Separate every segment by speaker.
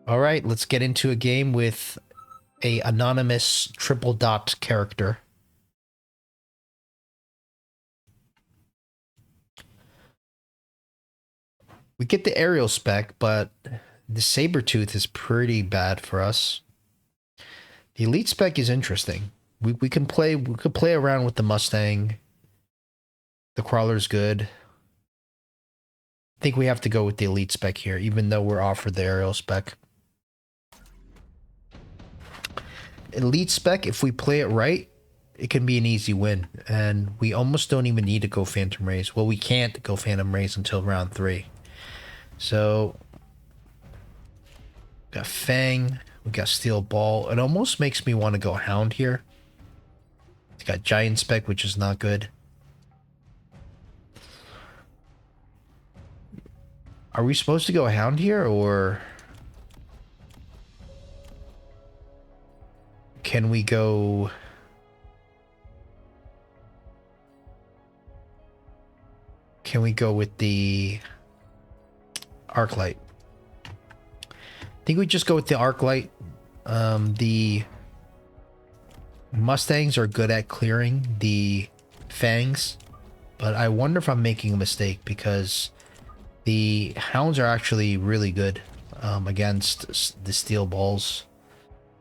Speaker 1: All right, let's get into a game with a anonymous triple dot character. We get the aerial spec, but the saber tooth is pretty bad for us. The elite spec is interesting. We can play around with the Mustang. The crawler's good. I think we have to go with the elite spec here, even though we're offered the aerial spec. Elite spec, if we play it right, it can be an easy win, and we almost don't even need to go Phantom Rays. Well, we can't go Phantom Rays until round 3. So, got Fang, we got Steel Ball. It almost makes me want to go Hound here. It's got Giant Spec, which is not good. Are we supposed to go Hound here, or can we go... Can we go with the Arclight? I think we just go with the Arclight. The Mustangs are good at clearing the Fangs, but I wonder if I'm making a mistake because the Hounds are actually really good against the Steel Balls.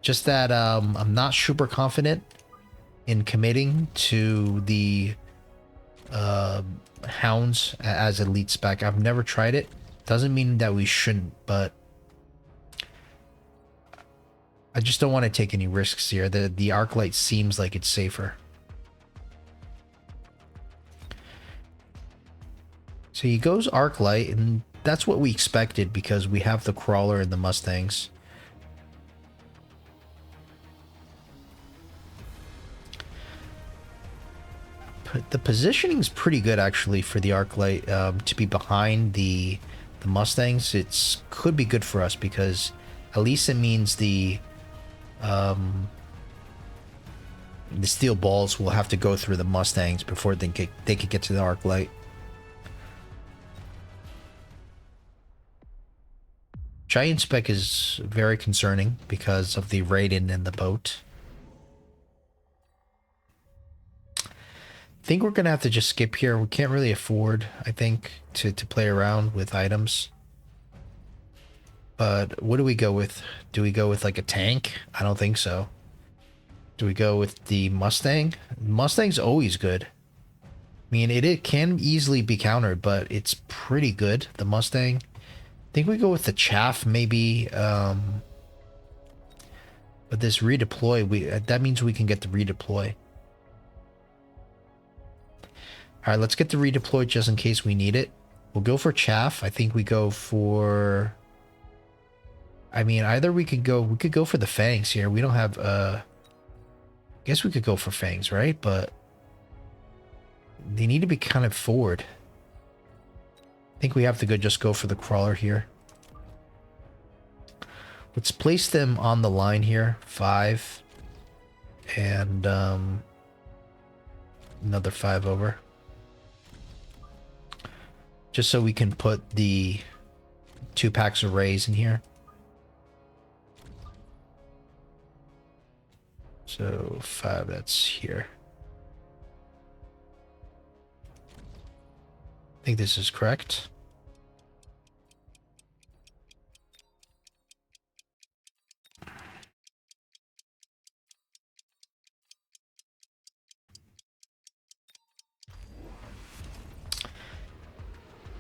Speaker 1: Just that I'm not super confident in committing to the Hounds as elite spec. I've never tried it. Doesn't mean that we shouldn't, but I just don't want to take any risks here. The Arclight seems like it's safer. So he goes Arclight, and that's what we expected because we have the Crawler and the Mustangs. The positioning's pretty good actually for the Arclight to be behind the Mustangs. It's could be good for us because at least it means the Steel Balls will have to go through the Mustangs before they could get to the Arclight. Giant Spec is very concerning because of the Raiden and the boat. I think we're gonna have to just skip here. We can't really afford, I think, to play around with items. But what do we go with? Do we go with like a tank? I don't think so. Do we go with the Mustang? Mustang's always good. I mean, it can easily be countered, but it's pretty good. The Mustang. I think we go with the Chaff maybe. But this redeploy, that means we can get the redeploy. All right, let's get the redeploy just in case we need it. We'll go for Chaff. I think we go for... I mean, either we could go for the Fangs here. We don't have, I guess we could go for Fangs, right? But they need to be kind of forward. I think we have to just go for the Crawler here. Let's place them on the line here. 5. And, another 5 over. Just so we can put the 2 packs of Rays in here. So 5, that's here. I think this is correct.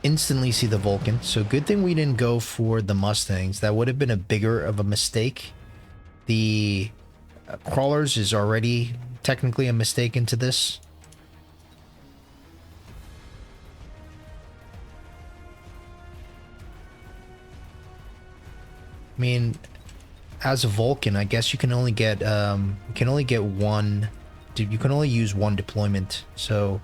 Speaker 1: Instantly see the Vulcan. So good thing we didn't go for the Mustangs. That would have been a bigger of a mistake. The Crawlers is already technically a mistake into this. I mean, as a Vulcan, I guess you can only get one. You can only use one deployment. So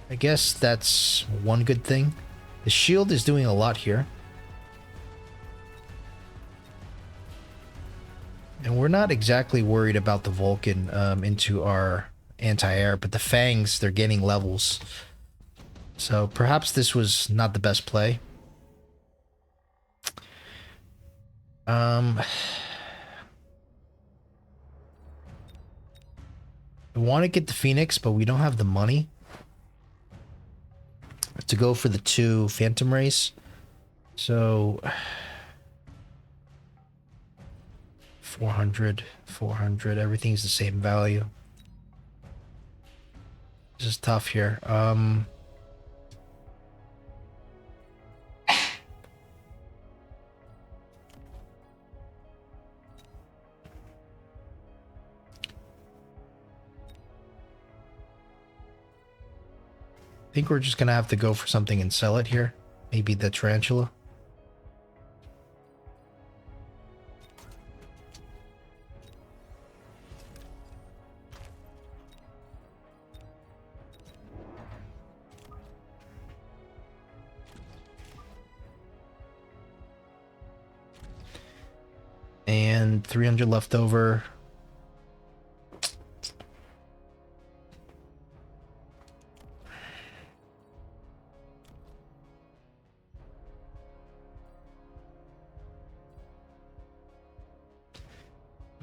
Speaker 1: I guess that's one good thing. The shield is doing a lot here. And we're not exactly worried about the Vulcan into our anti-air, but the Fangs, they're gaining levels. So perhaps this was not the best play. Um, I want to get the Phoenix, but we don't have the money to go for the 2 Phantom Rays. So 400, 400, everything's the same value. This is tough here. I think we're just gonna have to go for something and sell it here. Maybe the tarantula. And 300 left over.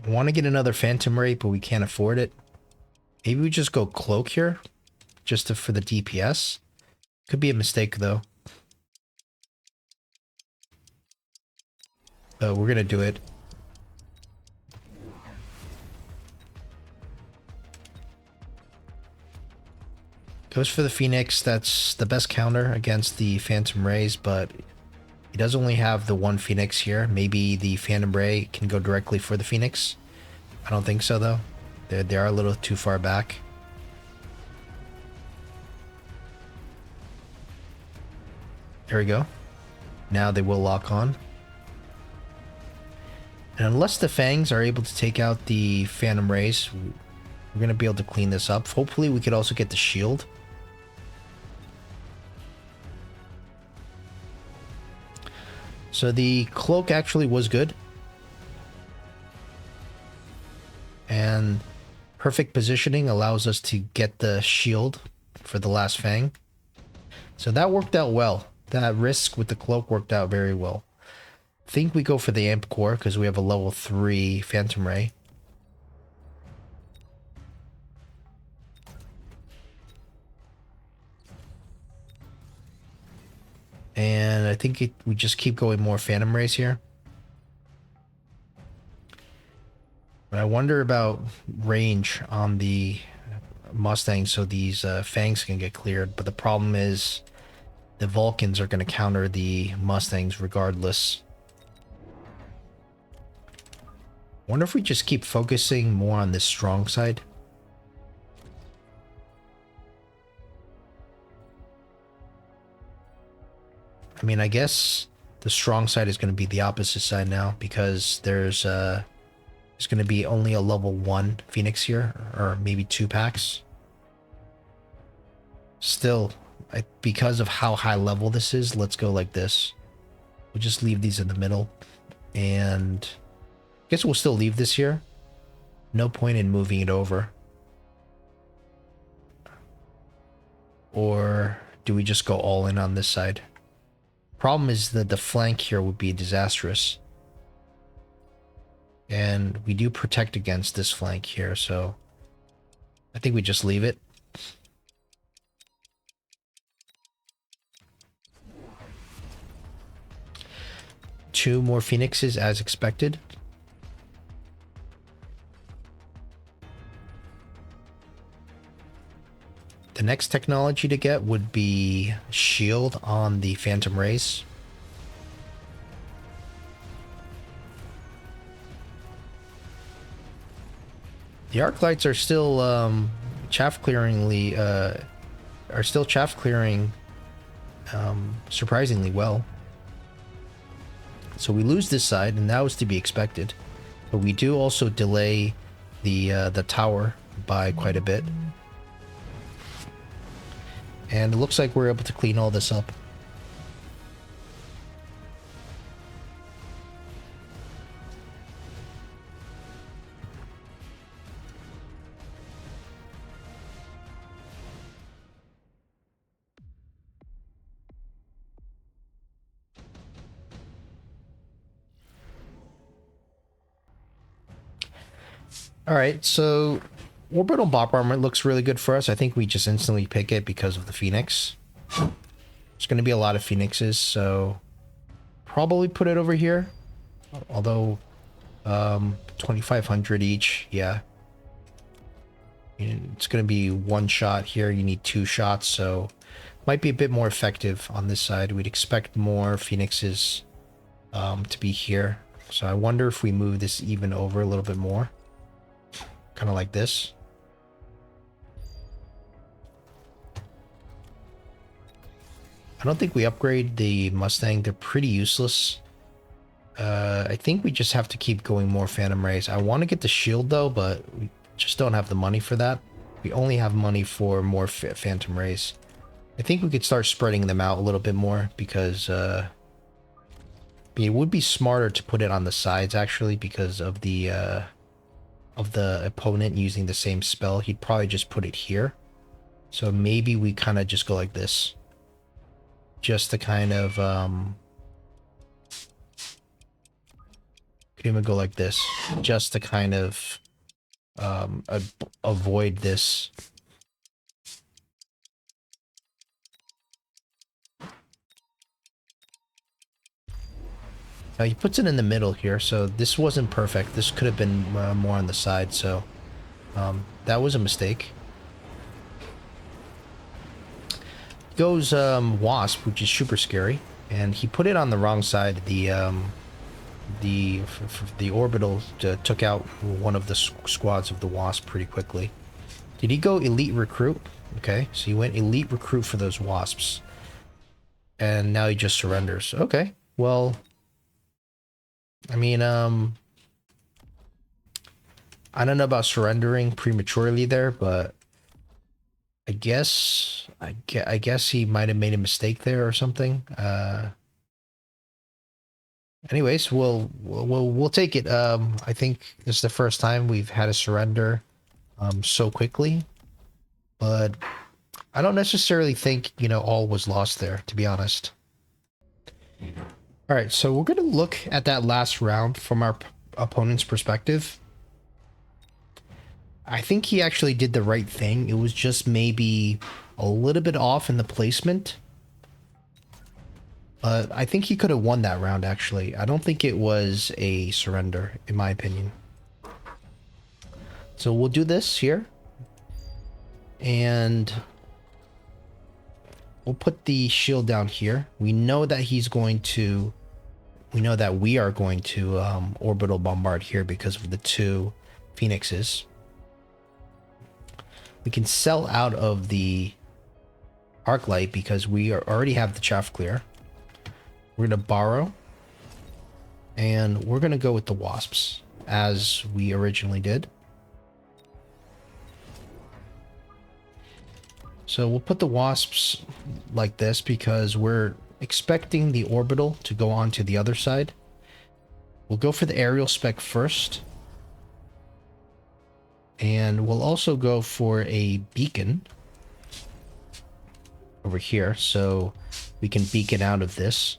Speaker 1: Want to get another Phantom Ray, but we can't afford it. Maybe we just go Cloak here, just for the DPS. Could be a mistake, though. But we're going to do it. Goes for the Phoenix. That's the best counter against the Phantom Rays, but he does only have the 1 Phoenix here. Maybe the Phantom Ray can go directly for the Phoenix. I don't think so, though. They are a little too far back. There we go. Now they will lock on. And unless the Fangs are able to take out the Phantom Rays, we're going to be able to clean this up. Hopefully we could also get the shield. So the Cloak actually was good. And perfect positioning allows us to get the shield for the last Fang. So that worked out well. That risk with the Cloak worked out very well. I think we go for the Amp Core because we have a level 3 Phantom Ray. And I think we just keep going more Phantom Rays here. But I wonder about range on the Mustang so these Fangs can get cleared. But the problem is the Vulcans are going to counter the Mustangs regardless. Wonder if we just keep focusing more on this strong side. I mean, I guess the strong side is going to be the opposite side now because there's going to be only a level 1 Phoenix here, or maybe 2 packs. Still, because of how high level this is, let's go like this. We'll just leave these in the middle. And I guess we'll still leave this here. No point in moving it over. Or do we just go all in on this side? Problem is that the flank here would be disastrous. And we do protect against this flank here, so I think we just leave it. Two more Phoenixes as expected. The next technology to get would be shield on the Phantom Rays. The arc lights are still chaff clearing surprisingly well. So we lose this side, and that was to be expected. But we do also delay the tower by quite a bit. And it looks like we're able to clean all this up. All right, so orbital bombardier looks really good for us. I think we just instantly pick it because of the Phoenix. There's going to be a lot of Phoenixes, so probably put it over here. Although, 2,500 each, yeah. It's going to be one shot here. You need two shots, so might be a bit more effective on this side. We'd expect more Phoenixes to be here. So I wonder if we move this even over a little bit more. Kind of like this. I don't think we upgrade the Mustang. They're pretty useless. I think we just have to keep going more Phantom Rays. I want to get the shield though, but we just don't have the money for that. We only have money for more Phantom Rays. I think we could start spreading them out a little bit more because it would be smarter to put it on the sides actually because of the opponent using the same spell. He'd probably just put it here. So maybe we kind of just go like this. Just to kind of could even go like this just to kind of avoid this. He puts it in the middle here, so this wasn't perfect. This could have been more on the side, so that was a mistake. Goes Wasp, which is super scary, and he put it on the wrong side. The orbital took out one of the squads of the Wasp pretty quickly. Did he go Elite Recruit? Okay, so he went Elite Recruit for those Wasps. And now he just surrenders. Okay, well, I mean, I don't know about surrendering prematurely there, but I guess he might have made a mistake there or something. Anyways, we'll take it. I think this is the first time we've had a surrender so quickly, but I don't necessarily think, you know, all was lost there, to be honest. All right, so we're going to look at that last round from our opponent's perspective. I think he actually did the right thing. It was just maybe a little bit off in the placement. But I think he could have won that round, actually. I don't think it was a surrender, in my opinion. So we'll do this here. And we'll put the shield down here. We know that he's going to... We know that we are going to orbital bombard here because of the two Phoenixes. We can sell out of the arc light because we already have the chaff clear. We're going to borrow. And we're going to go with the Wasps as we originally did. So we'll put the Wasps like this because we're expecting the orbital to go on to the other side. We'll go for the aerial spec first. And we'll also go for a beacon over here so we can beacon out of this.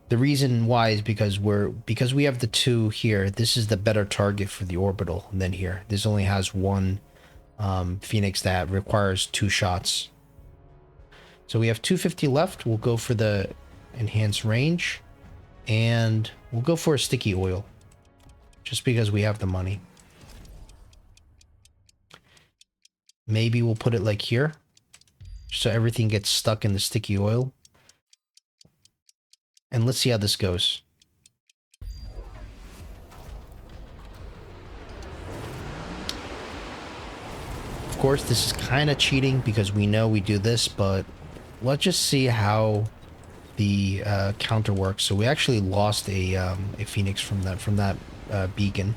Speaker 1: The reason why is because we have the two here. This is the better target for the orbital than here. This only has one Phoenix that requires two shots. So we have 250 left. We'll go for the enhanced range, and we'll go for a sticky oil, just because we have the money. Maybe we'll put it like here, so everything gets stuck in the sticky oil. And let's see how this goes. Of course, this is kind of cheating because we know we do this, but let's just see how the counter works. So we actually lost a Phoenix from that beacon.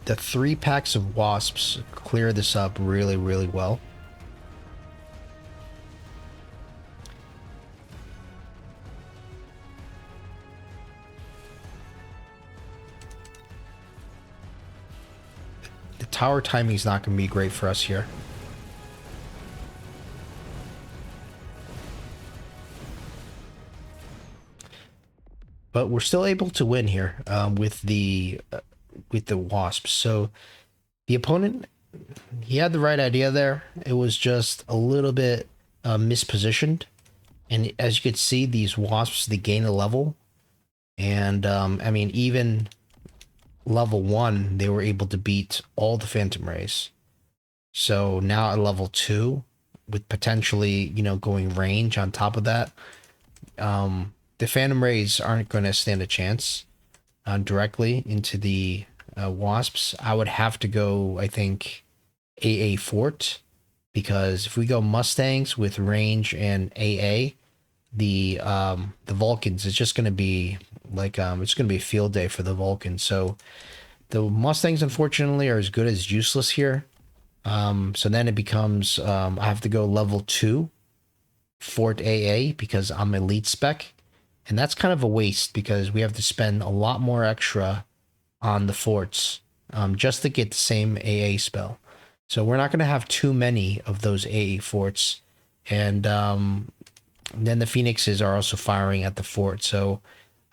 Speaker 1: The 3 packs of Wasps clear this up really, really well. The tower timing is not going to be great for us here. but we're still able to win here with the wasps. So the opponent, he had the right idea there. It was just a little bit mispositioned. And as you could see, these wasps, they gain a level. And I mean, even level 1, they were able to beat all the Phantom Rays. So now at level 2, with potentially, you know, going range on top of that, the Phantom Rays aren't going to stand a chance directly into the wasps. I would have to go, I think, AA Fort, because if we go Mustangs with range and AA, the Vulcans, it's just going to be like it's going to be a field day for the Vulcans. So the Mustangs, unfortunately, are as good as useless here. So then it becomes I have to go level 2 Fort AA because I'm elite spec, and that's kind of a waste because we have to spend a lot more extra on the forts just to get the same AA spell. So we're not going to have too many of those AA forts, and then the Phoenixes are also firing at the fort. So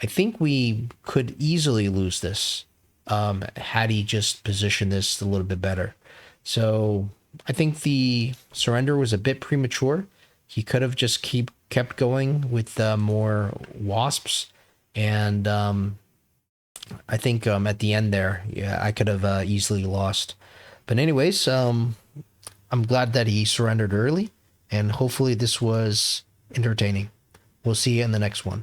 Speaker 1: I think we could easily lose this had he just positioned this a little bit better. So I think the surrender was a bit premature. He could have just kept going with more wasps, and I think at the end there, yeah, I could have easily lost. But anyways, I'm glad that he surrendered early, and hopefully this was entertaining. We'll see you in the next one.